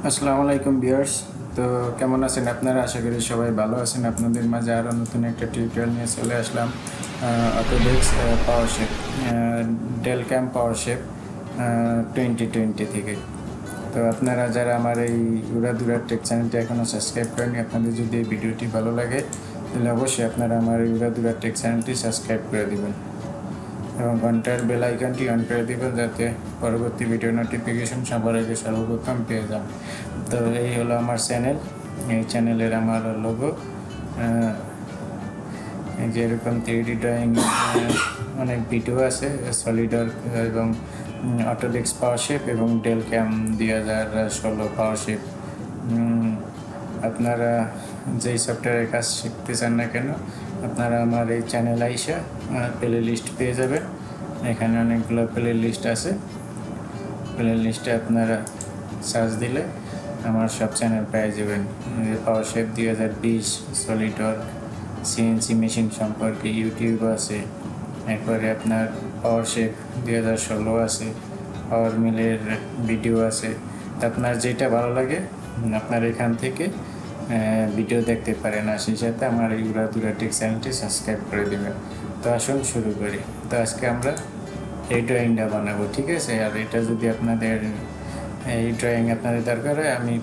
আসসালামু আলাইকুম ভিউয়ার্স। তো কেমন আছেন আপনারা? আশা করি সবাই ভালো আছেন। আপনাদের মাঝে আরও নতুন একটা টিউটোরিয়াল নিয়ে চলে আসলাম অটোডেস্ক পাওয়ারশেপ ডেলক্যাম পাওয়ারশেপ 2020 থেকে। তো আপনারা যারা আমার এই উড়া ধুরা টেক চ্যানেলটি এখনও সাবস্ক্রাইব করেনি, আপনাদের যদি এই ভিডিওটি ভালো লাগে তাহলে অবশ্যই আপনারা আমার এই উড়া ধুরা টেক চ্যানেলটি সাবস্ক্রাইব করে দেবেন এবং ঘন্টার বেল আইকনটি অন করে দেবেন যাতে পরবর্তী ভিডিও নোটিফিকেশন সবার আগে সর্বপ্রথম পেয়ে যান। তো এই হলো আমার চ্যানেল, এই চ্যানেলের আমার লোগো। যেরকম 3D ড্রয়িং অনেক ভিডিও আছে, সলিডওয়ার্ক এবং অটোডেস্ক পাওয়ারশেপ এবং ডেলক্যাম 2016 পাওয়ারশেপ। আপনারা যেই সফটওয়্যারের কাজ শিখতে চান না কেন আপনারা আমার এই চ্যানেল আইসা প্লে লিস্ট পেয়ে যাবেন। এখানে অনেকগুলো প্লে লিস্ট আছে। প্লে লিস্টে আপনারা সার্চ দিলে আমার সব চ্যানেল পেয়ে যাবেন। পাওয়ারশেপ 2020, সলিডওয়ার্ক, CNC মেশিন সম্পর্কে ইউটিউব আছে। এরপরে আপনার পাওয়ারশেপ 2016 আছে, পাওয়ার মিলের ভিডিও আছে। তো আপনার যেটা ভালো লাগে আপনার এখান থেকে ভিডিও দেখতে পারেন। আর সেই সাথে আমার এই উড়া ধুরা টেক চ্যানেলটি সাবস্ক্রাইব করে দেবেন। তো আসুন শুরু করি। তো আজকে আমরা এই ড্রয়িংটা বানাবো, ঠিক আছে? আর এটা যদি আপনাদের এই ড্রয়িং আপনাদের দরকার হয় আমি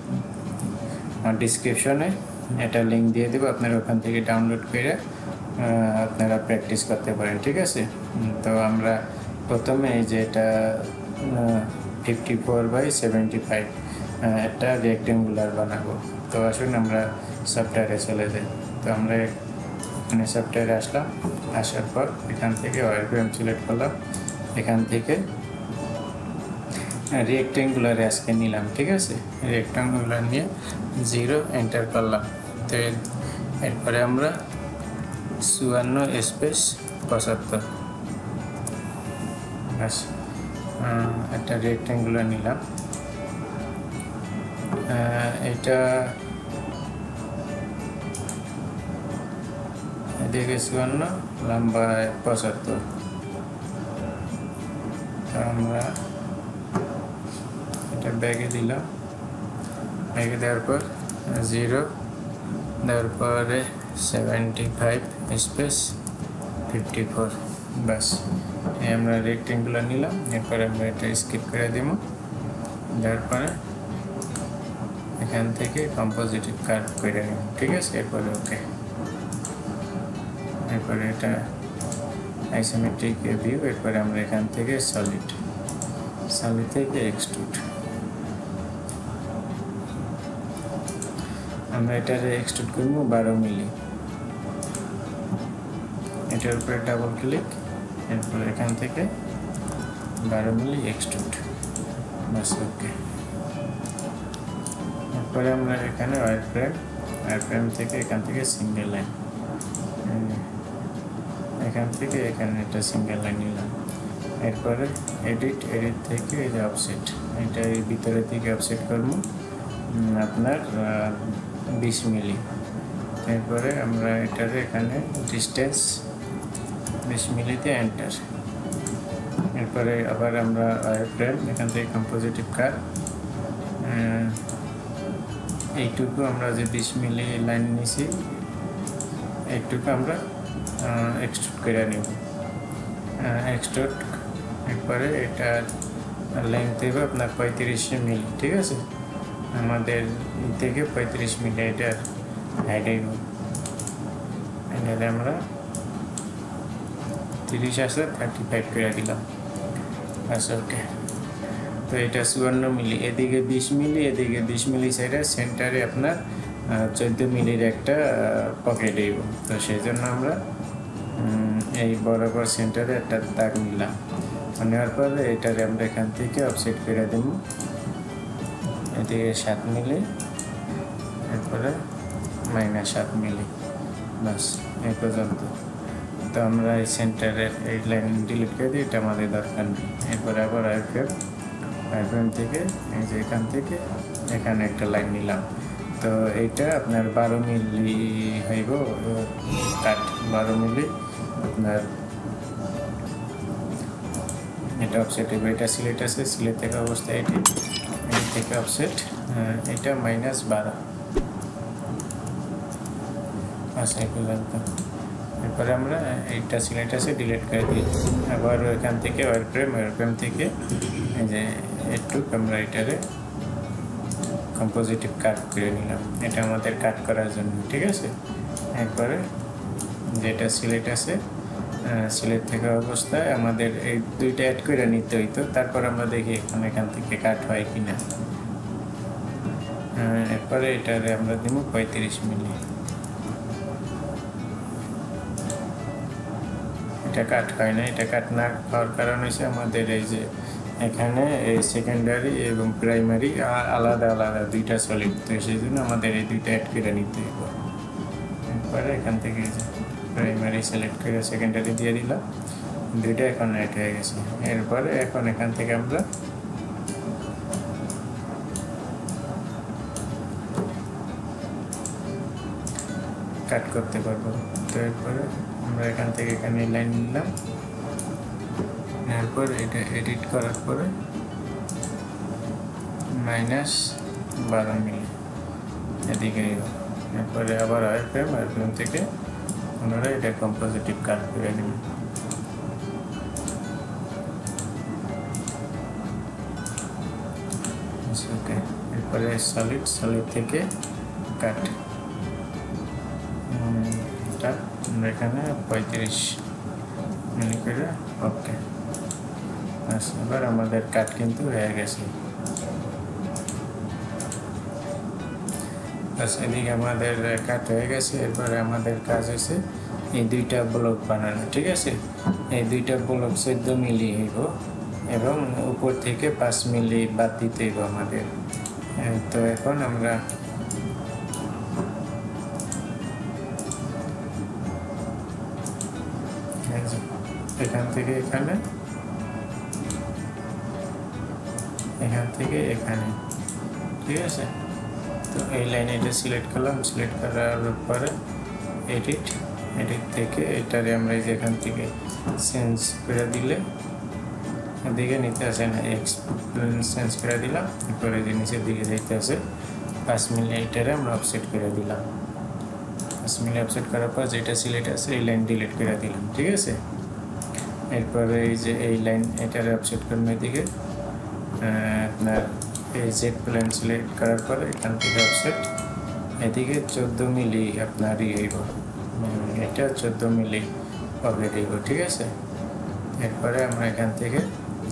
আমার ডিসক্রিপশনে এটা লিঙ্ক দিয়ে দেবো, আপনারা ওখান থেকে ডাউনলোড করে আপনারা প্র্যাকটিস করতে পারেন, ঠিক আছে? তো আমরা প্রথমে এই যে এটা 54/75 একটা রেক্টেঙ্গুলার বানাবো। তো আসুন আমরা সফটওয়্যারে চলে যাই। তো আমরা এখানে সফটওয়্যারে আসলাম, আসার পর এখান থেকে ওয়্যারফ্রেম সিলেক্ট করলাম, এখান থেকে রেক্টেঙ্গুলারে আজকে নিলাম, ঠিক আছে? রেক্টেঙ্গুলার নিয়ে 0 এন্টার করলাম। তো এরপরে আমরা 54/75 ব্যাস একটা রেক্টেঙ্গুলার নিলাম। এটা এদিকে 54, লম্বা 75। আমরা এটা ব্যাগে দিলাম। ব্যাগে দেওয়ার পর 0 দেওয়ার পরে 75/54 ব্যাস। আমরা রেক্টেঙ্গুলার নিলাম। এরপরে আমরা এটা স্কিপ করে দিব। দেওয়ার পরে এখান থেকে কম্পোজিটিভ কার্ভ করে নিব, ঠিক আছে? এরপরে ওকে। এরপরে এটা আইসোমেট্রিক ভিউ। এরপরে আমরা এখান থেকে সলিড থেকে এক্সট্রুড। আমরা এটারে এক্সট্রুড করবো 12 মিলি। এটার উপরে ডাবল ক্লিক, এরপরে এখান থেকে 12 মিলি এক্সট্রুড বাস, ওকে। এরপরে আমরা এখানে ওয়্যারফ্রেম থেকে এখান থেকে সিঙ্গেল লাইন, এখান থেকে এখানে এটা সিঙ্গেল লাইন নিলাম। এরপরে এডিট থেকে এই যে অফসেট, এটা এই ভিতরে থেকে অফসেট করবো আপনার 20 মিলি। এরপরে আমরা এটারে এখানে ডিস্টেন্স 20 মিলিতে এন্টার। এরপরে আবার আমরা ওয়্যারফ্রেম এখান থেকে কম্পোজিটিভ কার্ভ, এইটুকু আমরা যে 20 মিলি লাইন নিছি এইটুকু আমরা এক্সট্রুড করে নিব। এক্সট্রুড এরপরে এটা লেন্থ দেবে আপনার 35 মিলি, ঠিক আছে? আমাদের থেকে 35 মিলি এটার হাইট হইব। এটাতে আমরা 30 আছে 35 করে দিলাম, আচ্ছা, ওকে। তো এটা 54 মিলি, এদিকে 20 মিলি, এদিকে 20 মিলি সাইডে সেন্টারে আপনার 14 মিলির একটা পকেট হইব। তো সেই জন্য আমরা এই বরাবর সেন্টারে একটা দাগ নিলাম। নেওয়ার পরে এটারে আমরা এখান থেকে অফসেট করে দেব এদিকে 7 মিলি, এরপরে -7 মিলি, বাস এই পর্যন্ত। তো আমরা এই সেন্টারের এই লাইন ডিলিট করে দিই, এটা আমাদের দরকার নেই। এরপরে আবার ওয়্যারফ্রেম থেকে এই যে এখান থেকে এখানে একটা লাইন নিলাম। তো এইটা আপনার 12 মিলি হইব কাট, 12 মিলি আপনার এটা অফসেট হইব। এটা সিলেট আছে, সিলেট থেকে অবস্থায় এটি থেকে অফসেট এটা -12 আচ্ছা এই পর্যন্ত। এরপরে আমরা এইটা সিলেক্ট আছে ডিলিট করে দিই। আবার এখান থেকে ওয়্যারফ্রেম থেকে এই যে একটু আমরা এটারে কম্পোজিটিভ কাট করে নিলাম, এটা আমাদের কাট করার জন্য, ঠিক আছে। এরপরে যেটা সিলেক্ট আছে সিলেক্ট থাকা অবস্থায় আমাদের এই দুইটা অ্যাড করে নিতে হইতো, তারপর আমরা দেখি এখান থেকে কাট হয় কিনা। এরপরে এটারে আমরা দিব 35 মিলি। এটা কাট হয় না, এটা কাট না হওয়ার কারণ হচ্ছে আমাদের এই যে এখানে এই সেকেন্ডারি এবং প্রাইমারি আলাদা আলাদা দুইটা সলিড, তো সেই জন্য আমাদের এই দুইটা অ্যাড করে নিতে হবে। এরপরে এখান থেকে প্রাইমারি সিলেক্ট করে সেকেন্ডারি দিয়ে দিলাম, দুইটা এখন অ্যাড হয়ে গেছে। এরপরে এখন এখান থেকে আমরা কাট করতে পারবো। তো এরপরে আমরা এখান থেকে এখানে লাইন নিলাম, এরপর এটা এডিট করার পরে -12 মিলি এদিকে। এরপরে আবার ওয়্যারফ্রেম থেকে পুনরায় এটা কম্পোজিটিভ কাট করে দিন। ওকে, এরপরে সলিড থেকে কাট, আমরা এখানে 35 মিলি করে ওকে। আচ্ছা, এবার আমাদের কাট কিন্তু হয়ে গেছে। আচ্ছা, এদিকে আমাদের কাট হয়ে গেছে। এরপরে আমাদের কাজ হচ্ছে এই দুইটা ব্লক বানানো, ঠিক আছে। এই দুইটা ব্লক 14 মিলি হইব এবং উপর থেকে 5 মিলি বাদ দিতে হইব আমাদের। তো এখন আমরা এখান থেকে এখানে, এখান থেকে এখানে, ঠিক আছে। তো এই লাইনে এটা সিলেক্ট করলাম, সিলেক্ট করার পরে এডিট থেকে এটারে আমরা এই যে এখান থেকে চেঞ্জ করে দিলে এদিকে নিতে আসে না, চেঞ্জ করে দিলাম। এরপরে যে নিচের দিকে যাইতে আসে 5 মিলি, এটারে আমরা অফসেট করে দিলাম। 5 মিলি অফসেট করার পর যেটা সিলেক্ট আছে এই লাইন ডিলিট করে দিলাম, ঠিক আছে। এরপরে এই যে এই লাইন এটারে অফসেট করুন এদিকে, আপনার এই জেড প্লেন সিলেক্ট করার পরে এখান থেকে অফসেট এদিকে 14 মিলি আপনার হইব, এটা 14 মিলি পকেট হইব, ঠিক আছে। এরপরে আমরা এখান থেকে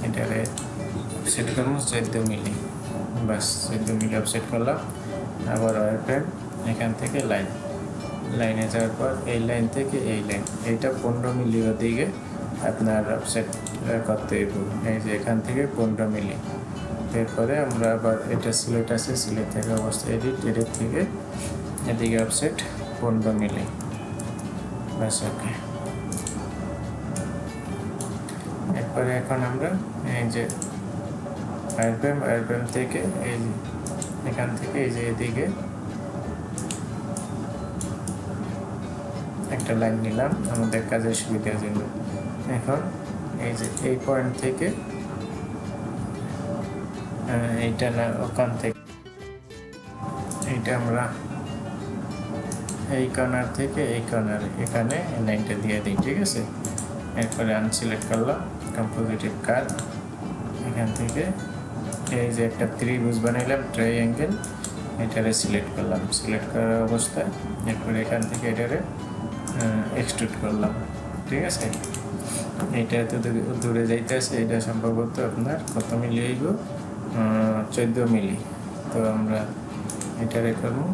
এটারে অফসেট করবো 14 মিলি, বাস 14 মিলি অফসেট করলাম। আবার ওয়্যারফ্রেম এখান থেকে লাইনে যাওয়ার পর এই লাইন থেকে এই লাইন, এইটা 15 মিলি ওদিকে আপনার অফসেট করতে হইব, এই যে এখান থেকে 15 মিলি। এরপরে আমরা আবার এটা সিলেক্ট আছে, সিলেক্ট থাকা অবস্থায় এডিট থেকে এদিকে অফসেট 15 মিলি, বাস ওকে। এরপরে এখন আমরা এই যে ওয়্যারফ্রেম থেকে এই যে এখান থেকে এই যে এদিকে একটা লাইন নিলাম আমাদের কাজের সুবিধার জন্য। এখন এই যে এই পয়েন্ট থেকে এইটা না, ওখান থেকে এইটা আমরা এই কর্নার থেকে এই কর্নার এখানে লাইনটা দিয়ে দিই, ঠিক আছে। এরপরে আনসিলেক্ট করলাম, কম্পোজিটিভ কাট, এখান থেকে এই যে একটা ত্রিভুজ বানাইলাম, ট্রাইঅ্যাঙ্গেল, এটারে সিলেক্ট করলাম, সিলেক্ট করার অবস্থায় এরপরে এখান থেকে এটারে এক্সট্রুড করলাম, ঠিক আছে। এইটা এত দূরে যাইতে আছে, এটা সম্ভবত আপনার কত মিলি হইব, 14 মিলি। তো আমরা এটারে করবো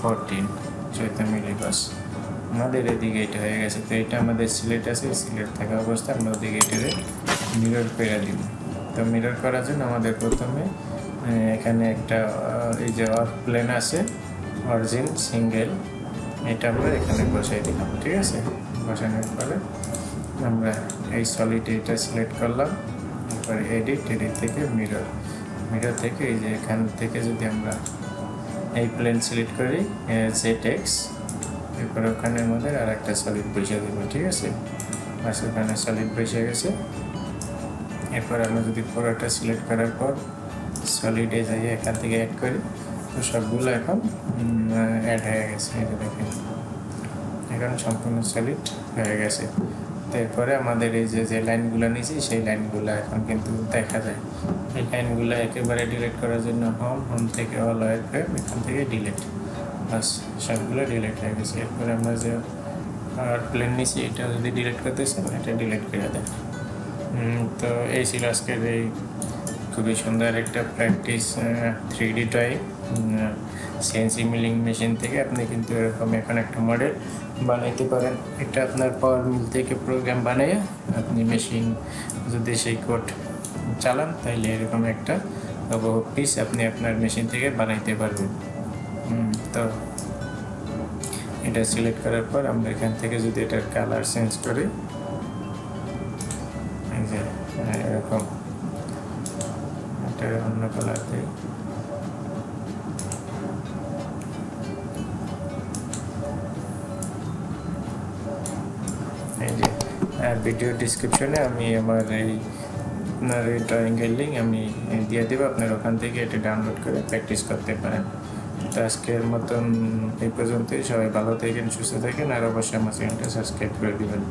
14 মিলি, বাস আমাদের এদিকে এটা হয়ে গেছে। তো এটা আমাদের সিলেক্ট আছে, সিলেক্ট থাকা অবস্থায় আমরা ওদিকে এটারে মিরর করে দিব। তো মিরর করার জন্য আমাদের প্রথমে এখানে একটা এই যে প্লেন আছে অরিজিন সিঙ্গেল, এটা আমরা এখানে বসাই দিলাম, ঠিক আছে। বসানোর পরে আমরা এই সলিড এটা সিলেক্ট করলাম, এরপরে এডিট থেকে মিরর থেকে এই যে এখান থেকে যদি আমরা এই প্লেন সিলেক্ট করি ZX, এরপরে ওখানের মধ্যে আর একটা সলিড বসিয়ে দেবো, ঠিক আছে। বাস ওখানে সলিড বসে গেছে। এরপর আমরা যদি পুরোটা সিলেক্ট করার পর সলিডে যাই এখান থেকে অ্যাড করি, তো সবগুলো এখন অ্যাড হয়ে গেছে। এটা দেখেন এখন সম্পূর্ণ সলিড হয়ে গেছে। তারপরে আমাদের এই যে লাইনগুলো নিয়েছি সেই লাইনগুলো এখন কিন্তু দেখা যায়। এই লাইনগুলো একেবারে ডিলিট করার জন্য হোম থেকে অল ওয়ার ফ্রেম, এখান থেকে ডিলিট, বাস সবগুলো ডিলিট হয়ে গেছে। এরপরে আমরা যে প্লেন নিয়েছি এটা যদি ডিলিট করতে চান এটা ডিলিট করে দেয়। তো এই ছিল আজকের এই খুবই সুন্দর একটা practice 3D toy CNC milling machine থেকে আপনি কিন্তু এরকম এখন একটা মডেল বানাইতে পারেন। এটা আপনার পাওয়ার মিল থেকে প্রোগ্রাম বানিয়ে আপনি মেশিন যদি সেই কোড চালান তাহলে এরকম একটা পিস আপনি আপনার মেশিন থেকে বানাইতে পারবেন। তো এটা সিলেক্ট করার পর আমরা এখান থেকে যদি এটার কালার চেঞ্জ করি, এই যে এরকম এটা অন্য কালার দিই, এই যে ভিডিও ডিসক্রিপশনে আমি আমার এই আপনার এই ড্রয়িংয়ের লিঙ্ক আমি দিয়ে দেবো, আপনার ওখান থেকে এটা ডাউনলোড করে প্র্যাকটিস করতে পারেন। তো আজকের মতন এই পর্যন্তই। সবাই ভালো থাকেন, সুস্থ থাকেন, আর অবশ্যই আমার চ্যানেলটা সাবস্ক্রাইব করে দেবেন।